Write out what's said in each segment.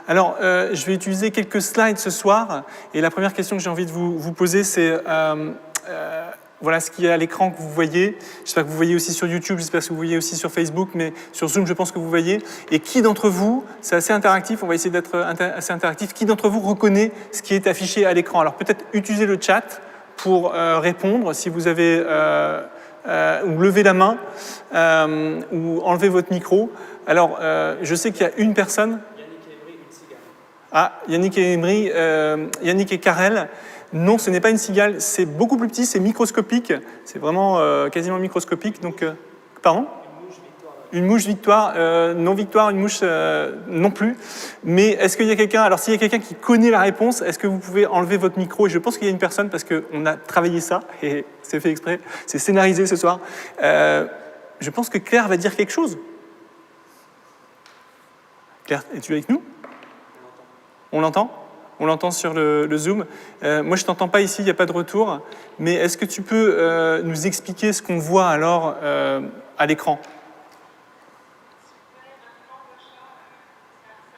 Alors, je vais utiliser quelques slides ce soir. Et la première question que j'ai envie de vous poser, c'est voilà ce qu'il y a à l'écran que vous voyez. J'espère que vous voyez aussi sur YouTube, j'espère que vous voyez aussi sur Facebook, mais sur Zoom, je pense que vous voyez. Et qui d'entre vous, c'est assez interactif, on va essayer d'être assez interactif, qui d'entre vous reconnaît ce qui est affiché à l'écran? Alors, peut-être utiliser le chat pour répondre, si vous avez... ou lever la main, ou enlever votre micro. Alors, je sais qu'il y a une personne... Ah, Yannick et Karel. Non, ce n'est pas une cigale, c'est beaucoup plus petit, c'est microscopique. C'est vraiment quasiment microscopique. Donc, pardon ? Une mouche Victoire, non Victoire, une mouche non plus. Mais est-ce qu'il y a quelqu'un, alors s'il y a quelqu'un qui connaît la réponse, est-ce que vous pouvez enlever votre micro? Et je pense qu'il y a une personne parce qu'on a travaillé ça, et c'est fait exprès, c'est scénarisé ce soir. Je pense que Claire va dire quelque chose. Claire, es-tu avec nous? On l'entend? On l'entend sur le Zoom. Moi, je ne t'entends pas ici, il n'y a pas de retour. Mais est-ce que tu peux nous expliquer ce qu'on voit alors à l'écran?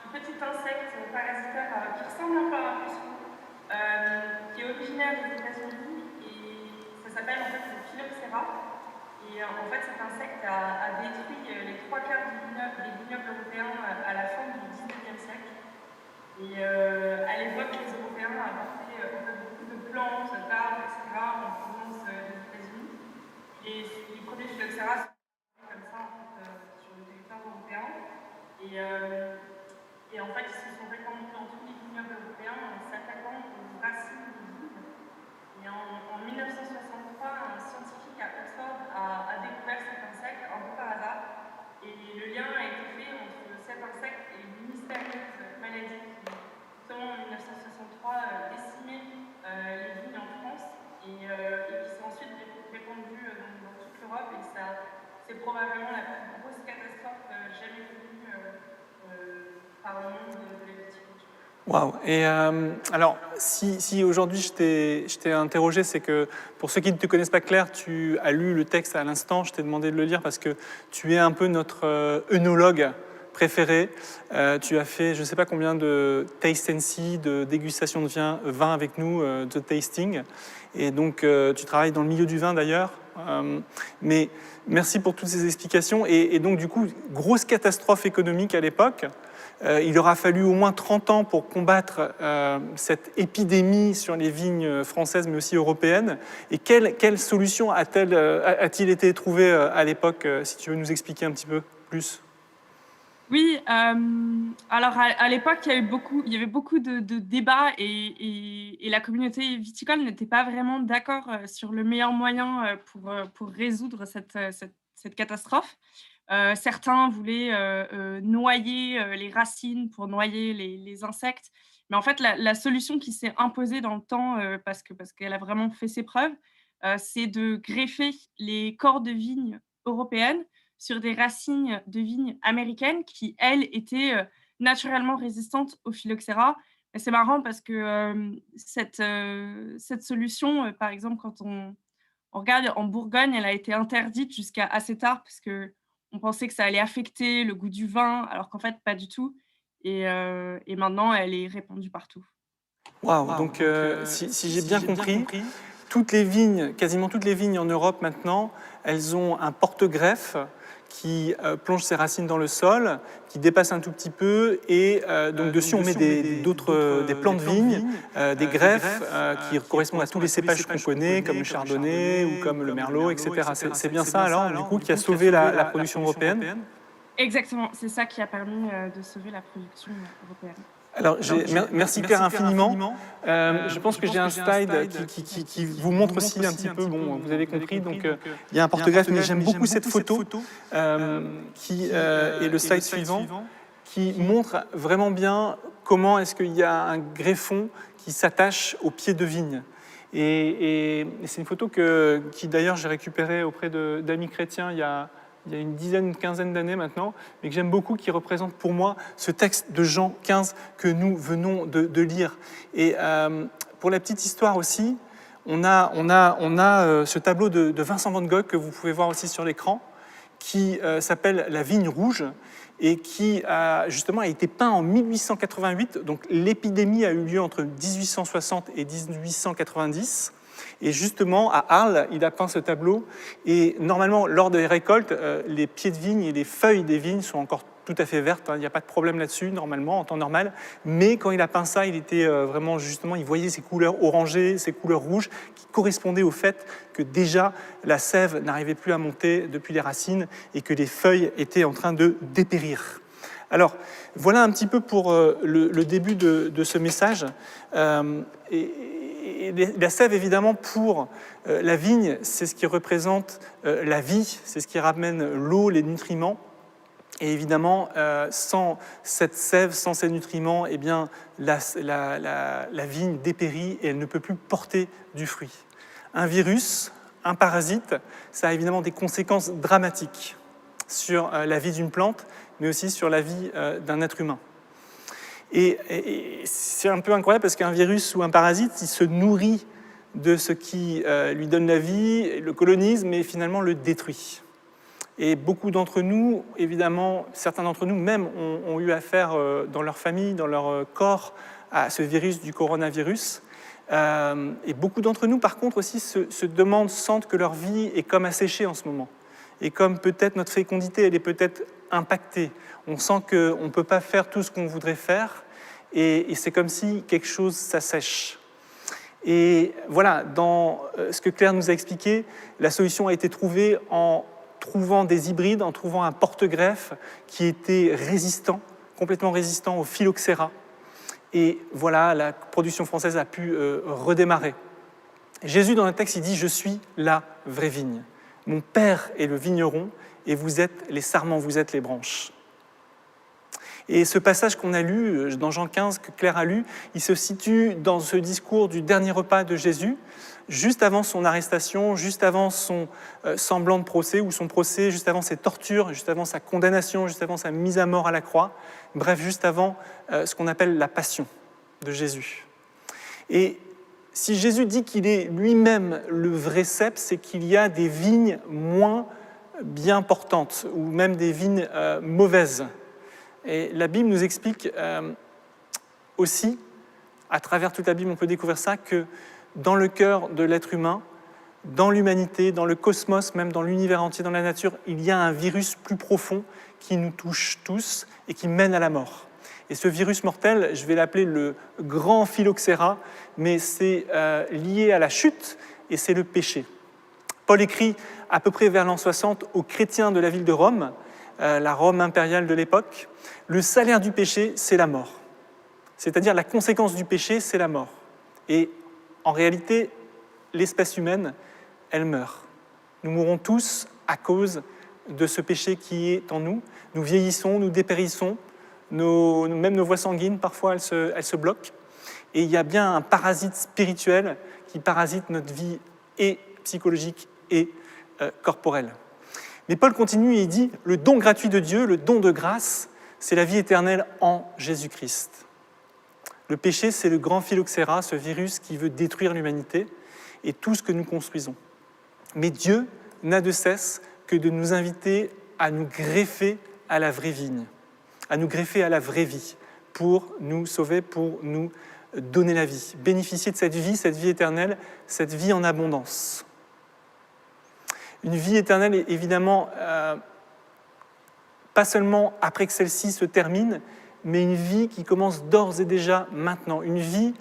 Un petit insecte parasitaire qui ressemble un peu à un puceron, qui est originaire des États-Unis et ça s'appelle en fait le Phylloxera. Et en fait, cet insecte a détruit les 3/4 des vignobles européens à la fin du 19e siècle. Et à l'époque, les Européens apportaient beaucoup de plantes, d'arbres, etc. en provenance des États-Unis. Les premiers Phylloxera sont comme ça en fait, sur le territoire européen. Et en fait, ils se sont répandus dans tous les vignobles européens en s'attaquant aux racines des vignes. Et en 1963, un scientifique à Oxford a découvert cet insecte un peu par hasard. Et le lien a été fait entre cet insecte et une mystérieuse maladie qui, justement, en 1963, décimait les vignes en France et qui s'est ensuite répandue dans toute l'Europe. Et c'est probablement la plus grosse catastrophe jamais connue par le monde de la viticulture. Waouh! Et alors, si aujourd'hui je t'ai interrogé, c'est que pour ceux qui ne te connaissent pas, Claire, tu as lu le texte à l'instant, je t'ai demandé de le lire parce que tu es un peu notre œnologue préféré. Tu as fait je ne sais pas combien de taste and see, de dégustation de vin avec nous, de tasting. Et donc, tu travailles dans le milieu du vin d'ailleurs. Mais merci pour toutes ces explications. Et donc, du coup, grosse catastrophe économique à l'époque. Il aura fallu au moins 30 ans pour combattre cette épidémie sur les vignes françaises, mais aussi européennes. Et quelle solution a-t-il été trouvé à l'époque, si tu veux nous expliquer un petit peu plus? Oui, alors à l'époque, il y avait beaucoup de débats et la communauté viticole n'était pas vraiment d'accord sur le meilleur moyen pour résoudre cette catastrophe. Certains voulaient noyer les racines pour noyer les insectes. Mais en fait, la solution qui s'est imposée dans le temps, parce qu'elle a vraiment fait ses preuves, c'est de greffer les corps de vigne européennes sur des racines de vigne américaines qui, elles, étaient naturellement résistantes au phylloxéra. Et c'est marrant parce que cette solution, par exemple, quand on regarde en Bourgogne, elle a été interdite jusqu'à assez tard parce qu'on pensait que ça allait affecter le goût du vin, alors qu'en fait, pas du tout. Et maintenant, elle est répandue partout. Waouh! Donc, si j'ai bien compris, toutes les vignes, quasiment toutes les vignes en Europe maintenant, elles ont un porte-greffe qui plonge ses racines dans le sol, qui dépasse un tout petit peu, et donc dessus on met des plants de vigne, des greffes qui correspondent à tous les cépages qu'on connaît, comme le chardonnay ou comme le merlot, etc. C'est bien ça alors, du coup, qui a sauvé la production européenne? Exactement, c'est ça qui a permis de sauver la production européenne. Alors, merci Claire infiniment. Je pense que j'ai un slide qui vous montre aussi un petit peu, bon, vous avez compris, donc il y a un porte-greffe, mais j'aime beaucoup cette photo qui est le slide suivant, qui montre vraiment bien comment est-ce qu'il y a un greffon qui s'attache au pied de vigne. Et c'est une photo qui d'ailleurs j'ai récupérée auprès d'amis chrétiens il y a une quinzaine d'années maintenant, mais que j'aime beaucoup, qui représente pour moi ce texte de Jean 15 que nous venons de lire. Et pour la petite histoire aussi, on a ce tableau de Vincent van Gogh que vous pouvez voir aussi sur l'écran, qui s'appelle la vigne rouge et qui justement a été peint en 1888. Donc l'épidémie a eu lieu entre 1860 et 1890. Et justement, à Arles, il a peint ce tableau. Et normalement, lors des récoltes, les pieds de vigne et les feuilles des vignes sont encore tout à fait vertes. Il n'y a pas de problème là-dessus, normalement, en temps normal. Mais quand il a peint ça, il était vraiment, justement, il voyait ces couleurs orangées, ces couleurs rouges, qui correspondaient au fait que déjà, la sève n'arrivait plus à monter depuis les racines et que les feuilles étaient en train de dépérir. Alors, voilà un petit peu pour le début de ce message. Et la sève, évidemment, pour la vigne, c'est ce qui représente la vie, c'est ce qui ramène l'eau, les nutriments. Et évidemment, sans cette sève, sans ces nutriments, eh bien, la vigne dépérit et elle ne peut plus porter du fruit. Un virus, un parasite, ça a évidemment des conséquences dramatiques sur la vie d'une plante, mais aussi sur la vie d'un être humain. Et c'est un peu incroyable parce qu'un virus ou un parasite, il se nourrit de ce qui lui donne la vie, le colonise, mais finalement le détruit. Et beaucoup d'entre nous, évidemment, certains d'entre nous même ont eu affaire dans leur famille, dans leur corps, à ce virus du coronavirus. Et beaucoup d'entre nous, par contre, aussi se demandent, sentent que leur vie est comme asséchée en ce moment. Et comme peut-être notre fécondité, elle est peut-être impactée. On sent qu'on ne peut pas faire tout ce qu'on voudrait faire, et c'est comme si quelque chose s'assèche. Et voilà, dans ce que Claire nous a expliqué, la solution a été trouvée en trouvant des hybrides, en trouvant un porte-greffe qui était résistant, complètement résistant au phylloxéra. Et voilà, la production française a pu redémarrer. Jésus, dans le texte, il dit « Je suis la vraie vigne. Mon Père est le vigneron, et vous êtes les sarments, vous êtes les branches. » Et ce passage qu'on a lu, dans Jean 15, que Claire a lu, il se situe dans ce discours du dernier repas de Jésus, juste avant son arrestation, juste avant son semblant de procès, ou son procès, juste avant ses tortures, juste avant sa condamnation, juste avant sa mise à mort à la croix, bref, juste avant ce qu'on appelle la passion de Jésus. Et si Jésus dit qu'il est lui-même le vrai cep, c'est qu'il y a des vignes moins bien portantes, ou même des vignes mauvaises. Et la Bible nous explique aussi, à travers toute la Bible, on peut découvrir ça, que dans le cœur de l'être humain, dans l'humanité, dans le cosmos, même dans l'univers entier, dans la nature, il y a un virus plus profond qui nous touche tous et qui mène à la mort. Et ce virus mortel, je vais l'appeler le grand phylloxéra, mais c'est lié à la chute et c'est le péché. Paul écrit à peu près vers l'an 60 aux chrétiens de la ville de Rome, la Rome impériale de l'époque, le salaire du péché, c'est la mort. C'est-à-dire la conséquence du péché, c'est la mort. Et en réalité, l'espèce humaine, elle meurt. Nous mourrons tous à cause de ce péché qui est en nous. Nous vieillissons, nous dépérissons, même nos voies sanguines, parfois, elles se bloquent. Et il y a bien un parasite spirituel qui parasite notre vie et psychologique et corporelle. Mais Paul continue et il dit « Le don gratuit de Dieu, le don de grâce, c'est la vie éternelle en Jésus-Christ. » Le péché, c'est le grand phylloxéra, ce virus qui veut détruire l'humanité et tout ce que nous construisons. Mais Dieu n'a de cesse que de nous inviter à nous greffer à la vraie vigne, à nous greffer à la vraie vie, pour nous sauver, pour nous donner la vie, bénéficier de cette vie éternelle, cette vie en abondance. Une vie éternelle est évidemment pas seulement après que celle-ci se termine, mais une vie qui commence d'ores et déjà maintenant. Une vie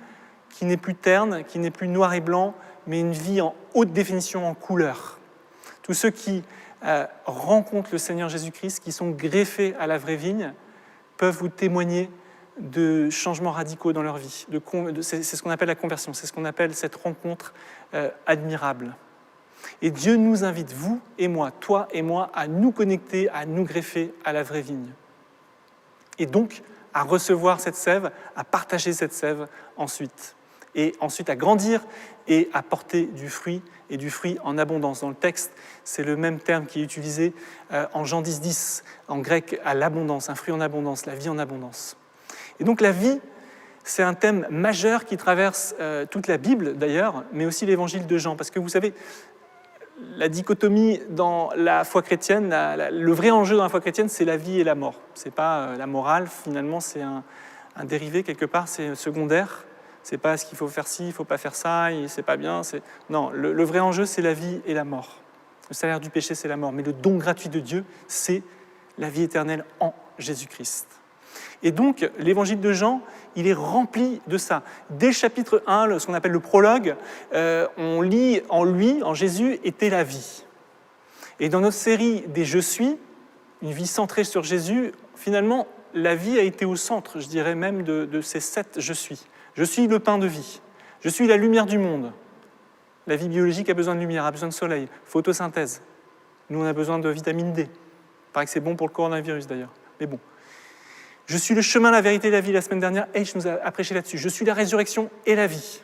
qui n'est plus terne, qui n'est plus noir et blanc, mais une vie en haute définition, en couleur. Tous ceux qui rencontrent le Seigneur Jésus-Christ, qui sont greffés à la vraie vigne, peuvent vous témoigner de changements radicaux dans leur vie. C'est ce qu'on appelle la conversion, c'est ce qu'on appelle cette rencontre admirable. Et Dieu nous invite, vous et moi, toi et moi, à nous connecter, à nous greffer à la vraie vigne. Et donc, à recevoir cette sève, à partager cette sève ensuite. Et ensuite à grandir et à porter du fruit, et du fruit en abondance. Dans le texte, c'est le même terme qui est utilisé en Jean 10, en grec, à l'abondance, un fruit en abondance, la vie en abondance. Et donc la vie, c'est un thème majeur qui traverse toute la Bible d'ailleurs, mais aussi l'évangile de Jean. Parce que vous savez, la dichotomie dans la foi chrétienne, le vrai enjeu dans la foi chrétienne, c'est la vie et la mort. Ce n'est pas la morale, finalement, c'est un dérivé quelque part, c'est secondaire. Ce n'est pas ce qu'il faut faire ci, il ne faut pas faire ça, c'est pas bien. Non, le vrai enjeu, c'est la vie et la mort. Le salaire du péché, c'est la mort. Mais le don gratuit de Dieu, c'est la vie éternelle en Jésus-Christ. Et donc, l'évangile de Jean, il est rempli de ça. Dès le chapitre 1, ce qu'on appelle le prologue, on lit en lui, en Jésus, était la vie. Et dans notre série des « Je suis », une vie centrée sur Jésus, finalement, la vie a été au centre, je dirais même, de ces 7 « Je suis ». Je suis le pain de vie. Je suis la lumière du monde. La vie biologique a besoin de lumière, a besoin de soleil, photosynthèse. Nous, on a besoin de vitamine D. Il paraît que c'est bon pour le coronavirus, d'ailleurs. Mais bon. Je suis le chemin, la vérité et la vie. La semaine dernière, H nous a prêché là-dessus. Je suis la résurrection et la vie.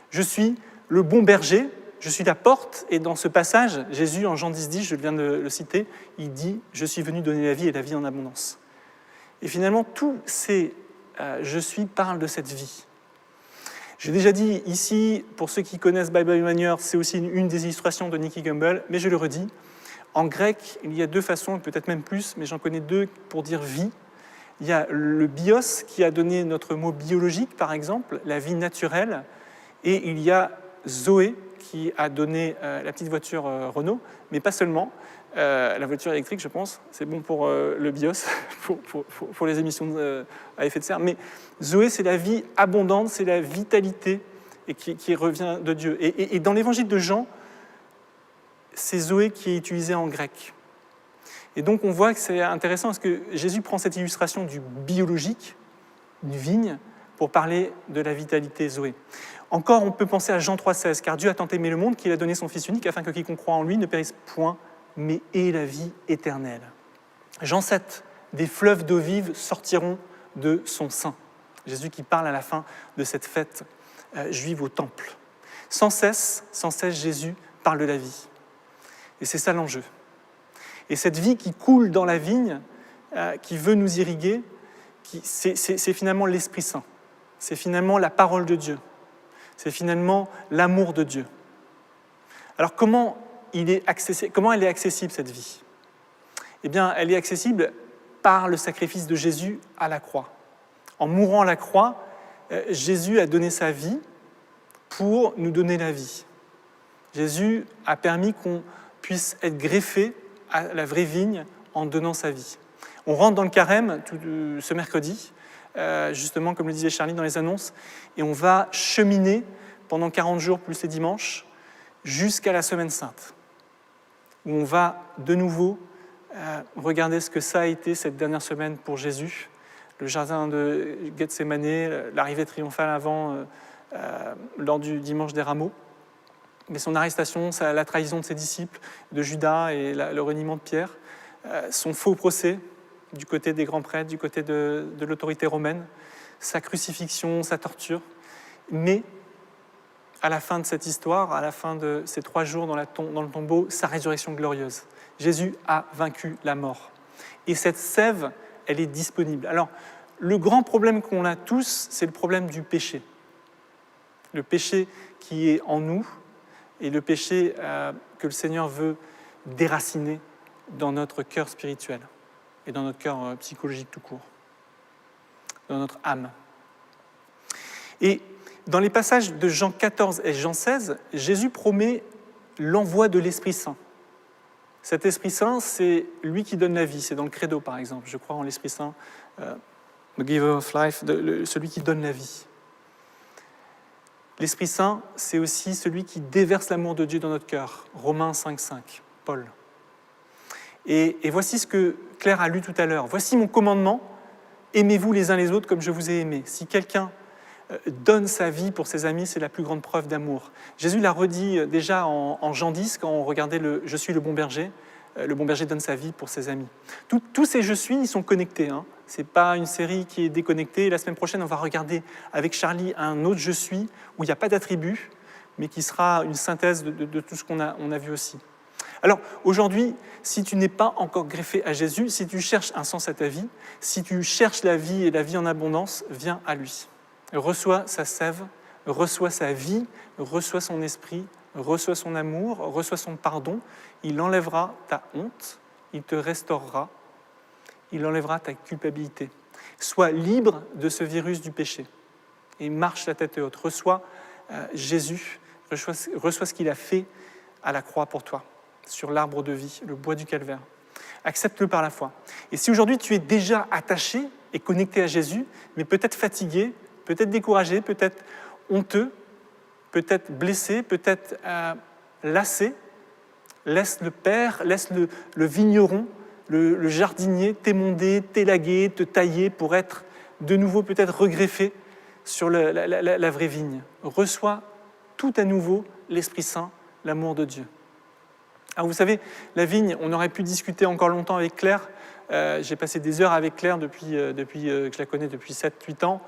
Je suis le bon berger. Je suis la porte. Et dans ce passage, Jésus, en Jean 10, je viens de le citer, il dit « Je suis venu donner la vie et la vie en abondance ». Et finalement, tous ces « je suis » parlent de cette vie. J'ai déjà dit ici, pour ceux qui connaissent Bible Manual, c'est aussi une des illustrations de Nicky Gumbel, mais je le redis. En grec, il y a 2 façons, peut-être même plus, mais j'en connais 2 pour dire « vie ». Il y a le bios qui a donné notre mot biologique, par exemple, la vie naturelle, et il y a Zoé qui a donné la petite voiture Renault, mais pas seulement, la voiture électrique, je pense, c'est bon pour le bios, pour les émissions à effet de serre, mais Zoé, c'est la vie abondante, c'est la vitalité et qui revient de Dieu. Et dans l'évangile de Jean, c'est Zoé qui est utilisée en grec. Et donc on voit que c'est intéressant parce que Jésus prend cette illustration du biologique, une vigne, pour parler de la vitalité Zoé. Encore, on peut penser à Jean 3,16, car Dieu a tant aimé le monde qu'il a donné son Fils unique afin que quiconque croit en lui ne périsse point, mais ait la vie éternelle. Jean 7, des fleuves d'eau vive sortiront de son sein. Jésus qui parle à la fin de cette fête juive au temple. Sans cesse, Jésus parle de la vie. Et c'est ça l'enjeu. Et cette vie qui coule dans la vigne, qui veut nous irriguer, c'est finalement l'Esprit Saint. C'est finalement la parole de Dieu. C'est finalement l'amour de Dieu. Alors comment elle est accessible, cette vie ? Eh bien, elle est accessible par le sacrifice de Jésus à la croix. En mourant à la croix, Jésus a donné sa vie pour nous donner la vie. Jésus a permis qu'on puisse être greffé à la vraie vigne en donnant sa vie. On rentre dans le carême ce mercredi, justement comme le disait Charlie dans les annonces, et on va cheminer pendant 40 jours plus les dimanches jusqu'à la Semaine Sainte, où on va de nouveau regarder ce que ça a été cette dernière semaine pour Jésus, le jardin de Gethsémanée, l'arrivée triomphale lors du dimanche des Rameaux, mais son arrestation, la trahison de ses disciples, de Judas et le reniement de Pierre, son faux procès du côté des grands prêtres, du côté de l'autorité romaine, sa crucifixion, sa torture. Mais à la fin de cette histoire, à la fin de ces 3 jours dans le tombeau, sa résurrection glorieuse. Jésus a vaincu la mort. Et cette sève, elle est disponible. Alors, le grand problème qu'on a tous, c'est le problème du péché. Le péché qui est en nous, et le péché que le Seigneur veut déraciner dans notre cœur spirituel et dans notre cœur psychologique tout court, dans notre âme. Et dans les passages de Jean 14 et Jean 16, Jésus promet l'envoi de l'Esprit Saint. Cet Esprit Saint, c'est lui qui donne la vie. C'est dans le Credo, par exemple. Je crois en l'Esprit Saint, the giver of life, celui qui donne la vie. L'Esprit Saint, c'est aussi celui qui déverse l'amour de Dieu dans notre cœur. Romains 5,5, Paul. Et voici ce que Claire a lu tout à l'heure. Voici mon commandement, aimez-vous les uns les autres comme je vous ai aimés. Si quelqu'un donne sa vie pour ses amis, c'est la plus grande preuve d'amour. Jésus l'a redit déjà en Jean 10, quand on regardait « Je suis le bon berger ». Le bon berger donne sa vie pour ses amis. Tous ces « je suis », ils sont connectés. Ce n'est pas une série qui est déconnectée. La semaine prochaine, on va regarder avec Charlie un autre « je suis » où il n'y a pas d'attribut, mais qui sera une synthèse de tout ce qu'on a vu aussi. Alors, aujourd'hui, si tu n'es pas encore greffé à Jésus, si tu cherches un sens à ta vie, si tu cherches la vie et la vie en abondance, viens à lui. Reçois sa sève, reçois sa vie, reçois son esprit reçois son amour, reçois son pardon, il enlèvera ta honte, il te restaurera, il enlèvera ta culpabilité. Sois libre de ce virus du péché et marche la tête haute. Reçois Jésus, reçois ce qu'il a fait à la croix pour toi, sur l'arbre de vie, le bois du calvaire. Accepte-le par la foi. Et si aujourd'hui tu es déjà attaché et connecté à Jésus, mais peut-être fatigué, peut-être découragé, peut-être honteux, peut-être blessé, peut-être lassé, laisse le père, laisse le vigneron, le jardinier t'émonder, t'élaguer, te tailler pour être de nouveau peut-être regreffé sur la vraie vigne. Reçois tout à nouveau l'Esprit Saint, l'amour de Dieu. Alors vous savez, la vigne, on aurait pu discuter encore longtemps avec Claire. J'ai passé des heures avec Claire depuis que je la connais depuis 7-8 ans.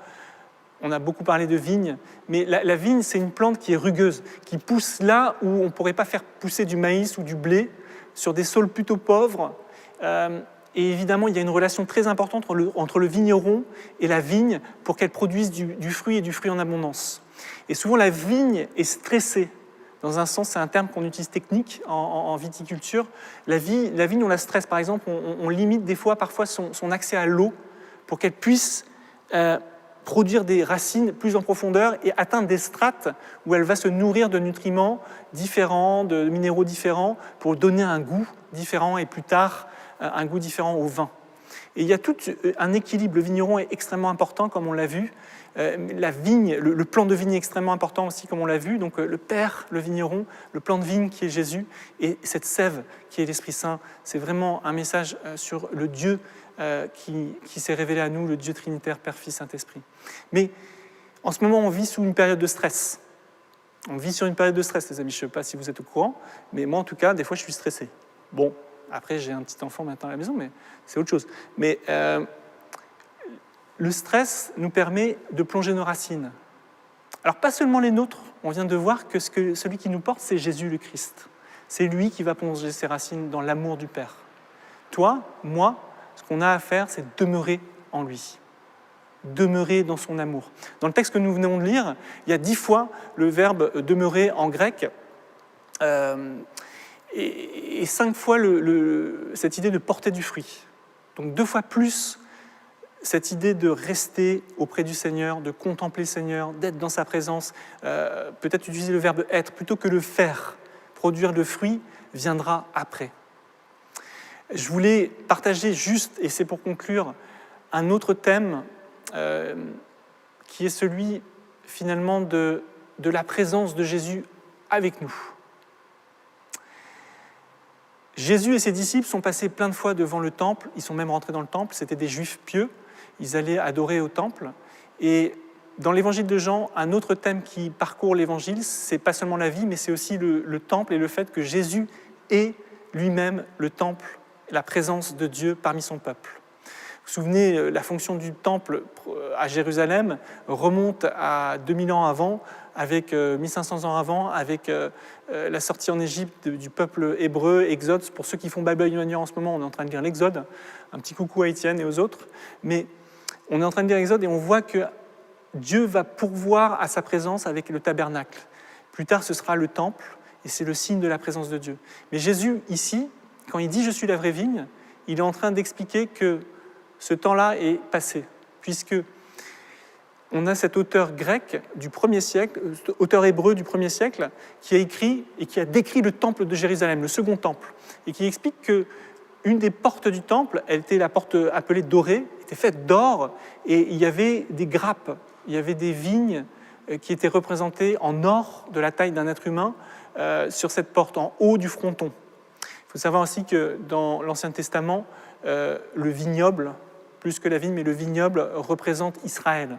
On a beaucoup parlé de vigne, mais la vigne, c'est une plante qui est rugueuse, qui pousse là où on ne pourrait pas faire pousser du maïs ou du blé, sur des sols plutôt pauvres. Et évidemment, il y a une relation très importante entre le vigneron et la vigne pour qu'elle produise du fruit et du fruit en abondance. Et souvent, la vigne est stressée. Dans un sens, c'est un terme qu'on utilise technique en viticulture. La vigne, on la stresse. Par exemple, on limite des fois, parfois, son accès à l'eau pour qu'elle puisse produire des racines plus en profondeur et atteindre des strates où elle va se nourrir de nutriments différents, de minéraux différents, pour donner un goût différent et plus tard, un goût différent au vin. Et il y a tout un équilibre. Le vigneron est extrêmement important, comme on l'a vu. La vigne, le plan de vigne est extrêmement important aussi, comme on l'a vu. Donc le Père, le vigneron, le plan de vigne qui est Jésus, et cette sève qui est l'Esprit Saint. C'est vraiment un message sur le Dieu qui s'est révélé à nous, le Dieu Trinitaire, Père, Fils, Saint-Esprit. Mais en ce moment, on vit sous une période de stress. On vit sur une période de stress, les amis. Je ne sais pas si vous êtes au courant, mais moi, en tout cas, des fois, je suis stressé. Bon, après, j'ai un petit enfant maintenant à la maison, mais c'est autre chose. Mais le stress nous permet de plonger nos racines. Alors, pas seulement les nôtres. On vient de voir que celui qui nous porte, c'est Jésus le Christ. C'est lui qui va plonger ses racines dans l'amour du Père. Toi, moi, ce qu'on a à faire, c'est demeurer en lui. Demeurer dans son amour. Dans le texte que nous venons de lire, il y a 10 fois le verbe « demeurer » en grec, et 5 fois cette idée de porter du fruit. Donc 2 fois plus cette idée de rester auprès du Seigneur, de contempler le Seigneur, d'être dans sa présence, peut-être utiliser le verbe « être » plutôt que le « faire ». Produire le fruit viendra après. Je voulais partager juste, et c'est pour conclure, un autre thème qui est celui finalement de la présence de Jésus avec nous. Jésus et ses disciples sont passés plein de fois devant le temple, ils sont même rentrés dans le temple, c'était des juifs pieux, ils allaient adorer au temple. Et dans l'évangile de Jean, un autre thème qui parcourt l'évangile, c'est pas seulement la vie, mais c'est aussi le temple et le fait que Jésus est lui-même le temple, la présence de Dieu parmi son peuple. Vous vous souvenez, la fonction du temple à Jérusalem remonte à 2000 ans avant, avec 1500 ans avant, avec la sortie en Égypte du peuple hébreu, Exode. Pour ceux qui font Babylonian en ce moment, on est en train de lire l'Exode. Un petit coucou à Étienne et aux autres. Mais on est en train de lire l'Exode et on voit que Dieu va pourvoir à sa présence avec le tabernacle. Plus tard, ce sera le temple, et c'est le signe de la présence de Dieu. Mais Jésus, ici, quand il dit « Je suis la vraie vigne », il est en train d'expliquer que ce temps-là est passé, puisque on a cet auteur grec du 1er siècle, auteur hébreu du 1er siècle, qui a écrit et qui a décrit le temple de Jérusalem, le second temple, et qui explique qu'une des portes du temple, elle était la porte appelée dorée, était faite d'or, et il y avait des grappes, il y avait des vignes qui étaient représentées en or de la taille d'un être humain sur cette porte, en haut du fronton. Il faut savoir aussi que dans l'Ancien Testament, le vignoble, plus que la vigne, mais le vignoble représente Israël.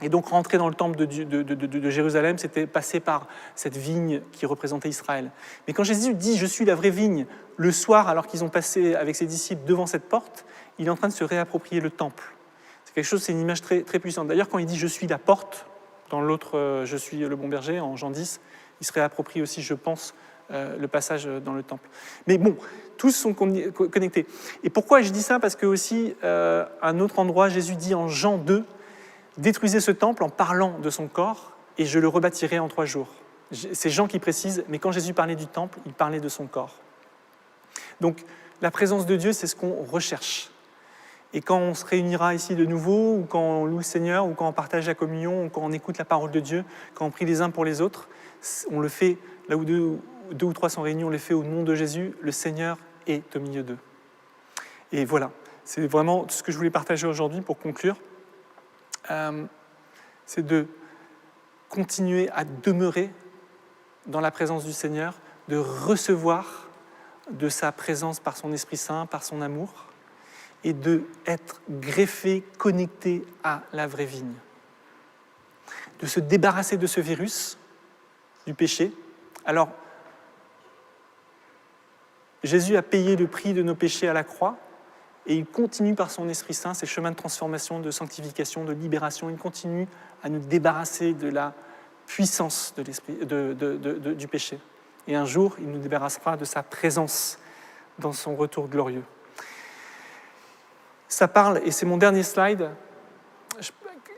Et donc rentrer dans le temple de Jérusalem, c'était passer par cette vigne qui représentait Israël. Mais quand Jésus dit « Je suis la vraie vigne », le soir, alors qu'ils ont passé avec ses disciples devant cette porte, il est en train de se réapproprier le temple. C'est quelque chose, c'est une image très, très puissante. D'ailleurs, quand il dit « Je suis la porte », dans l'autre « Je suis le bon berger », en Jean 10, il se réapproprie aussi, je pense, le passage dans le temple. Mais bon, tous sont connectés. Et pourquoi je dis ça ? Parce que aussi, à un autre endroit, Jésus dit en Jean 2, « Détruisez ce temple en parlant de son corps, et je le rebâtirai en 3 jours. » C'est Jean qui précise, mais quand Jésus parlait du temple, il parlait de son corps. Donc, la présence de Dieu, c'est ce qu'on recherche. Et quand on se réunira ici de nouveau, ou quand on loue le Seigneur, ou quand on partage la communion, ou quand on écoute la parole de Dieu, quand on prie les uns pour les autres, on le fait, là où deux ou trois sont réunis, on le fait au nom de Jésus, le Seigneur est au milieu d'eux. Et voilà, c'est vraiment tout ce que je voulais partager aujourd'hui pour conclure. C'est de continuer à demeurer dans la présence du Seigneur, de recevoir de sa présence par son Esprit Saint, par son amour, et d'être greffé, connecté à la vraie vigne. De se débarrasser de ce virus, du péché. Alors, Jésus a payé le prix de nos péchés à la croix, et il continue par son Esprit Saint, ses chemins de transformation, de sanctification, de libération, il continue à nous débarrasser de la puissance de l'esprit, du péché. Et un jour, il nous débarrassera de sa présence dans son retour glorieux. Ça parle, et c'est mon dernier slide,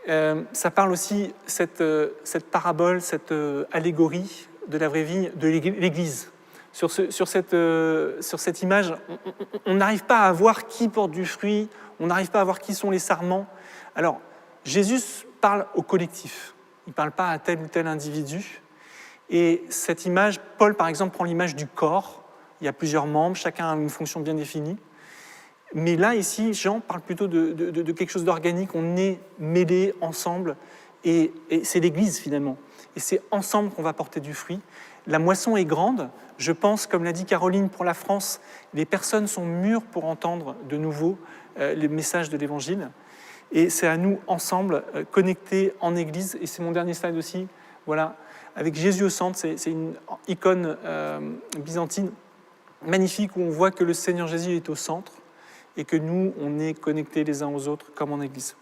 ça parle aussi, cette parabole, cette allégorie de la vraie vigne, de l'Église. Sur cette image, on n'arrive pas à voir qui porte du fruit, on n'arrive pas à voir qui sont les sarments. Alors, Jésus parle au collectif, il ne parle pas à tel ou tel individu. Et cette image, Paul par exemple prend l'image du corps, il y a plusieurs membres, chacun a une fonction bien définie. Mais là, ici, Jean parle plutôt de quelque chose d'organique, on est mêlés ensemble, et c'est l'Église finalement. Et c'est ensemble qu'on va porter du fruit. La moisson est grande, je pense, comme l'a dit Caroline, pour la France, les personnes sont mûres pour entendre de nouveau les messages de l'Évangile. Et c'est à nous, ensemble, connectés en Église, et c'est mon dernier slide aussi, voilà, avec Jésus au centre, c'est une icône byzantine magnifique où on voit que le Seigneur Jésus est au centre, et que nous, on est connectés les uns aux autres comme en Église.